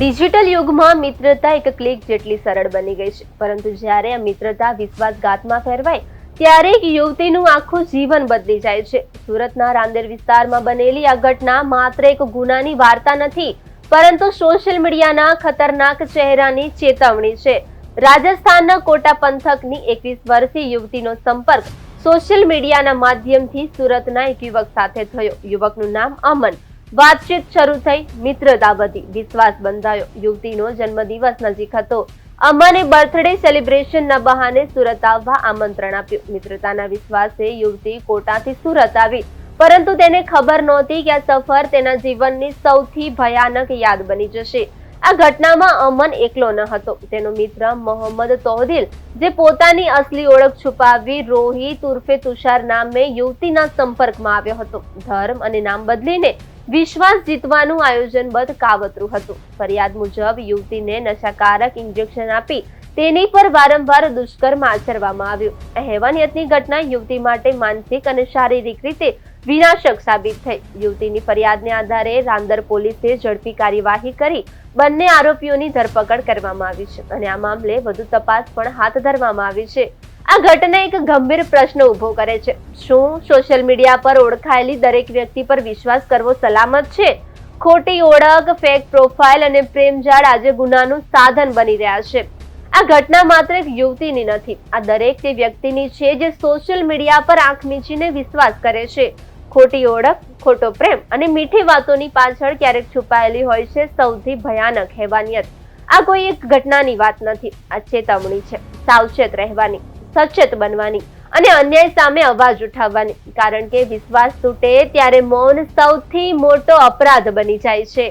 Digital યુગમાં મિત્રતા એક ક્લિક જેટલી સરળ બની ગઈ છે, પરંતુ જ્યારે આ મિત્રતા વિશ્વાસઘાતમાં ફેરવાય ત્યારે એક યુવતીનું આખું જીવન બદલી જાય છે. સુરતના રાંદેર વિસ્તારમાં બનેલી આ ઘટના માત્ર એક ગુનાની વાર્તા નથી, પરંતુ સોશિયલ મીડિયાના ખતરનાક ચહેરાની ચેતવણી છે. રાજસ્થાનના કોટા પંથકની 21 વર્ષીય યુવતીનો સંપર્ક સોશિયલ મીડિયાના માધ્યમથી સુરતના એક યુવક સાથે થયો. યુવકનું નામ અમન. વાતચીત શરૂ થઈ, મિત્રતા વધી, વિશ્વાસ બંધાયો. યુવતીનો જન્મદિવસ નજીક હતો. અમને બર્થડે સેલિબ્રેશનના બહાને સુરત આવવા આમંત્રણ આપ્યું. મિત્રતાના વિશ્વાસે યુવતી કોટાથી સુરત આવી, પરંતુ તેને ખબર નહોતી કે આ સફર તેના જીવનની સૌથી ભયાનક યાદ બની જશે. આ ઘટનામાં અમન એકલો ન હતો. તેનો મિત્ર મોહમ્મદ તોહદિલ, જે પોતાની અસલી ઓળખ છુપાવી રોહિત ઉર્ફે તુષાર નામે યુવતીના સંપર્કમાં આવ્યો હતો. ધર્મ અને નામ બદલીને વિશ્વાસ જીતવાનું આયોજનબદ્ધ કાવતરું હતું. ફરિયાદ મુજબ યુવતીને નશાકારક ઇન્જેક્શન આપી તેની પર વારંવાર દુષ્કર્મ આચરવામાં આવ્યું. હેવાનિયતની ઘટના યુવતી માટે માનસિક અને શારીરિક રીતે વિનાશક સાબિત થઈ. યુવતીની ફરિયાદને આધારે રાંદેર પોલીસે ઝડપી કાર્યવાહી કરી બંને આરોપીઓની ધરપકડ કરવામાં આવી છે અને આ મામલે વધુ તપાસ પણ હાથ ધરવામાં આવી છે. આ ઘટના એક ગંભીર પ્રશ્ન ઉભો કરે છે. શું સોશિયલ મીડિયા પર ઓળખાયેલી દરેક વ્યક્તિ પર વિશ્વાસ કરવો સલામત છે? ખોટી ઓળખ, ફેક પ્રોફાઇલ અને પ્રેમજાળ આજે ગુનાનું સાધન બની રહ્યા છે. આ ઘટના માત્ર એક યુવતીની નથી, આ દરેક તે વ્યક્તિની છે જે સોશિયલ મીડિયા પર આંખ મીચીને વિશ્વાસ કરે છે. ખોટી ઓળખ, ખોટો પ્રેમ અને મીઠી વાતોની પાછળ ક્યારેક છુપાયેલી હોય છે સૌથી ભયાનક હેવાનિયત. આ કોઈ એક ઘટનાની વાત નથી, આ ચેતવણી છે. સાવચેત રહેવાની, સચેત બનવાની અને અન્યાય સામે અવાજ ઉઠાવવાની, કારણ કે વિશ્વાસ તૂટે ત્યારે મૌન સૌથી મોટો અપરાધ બની જાય છે.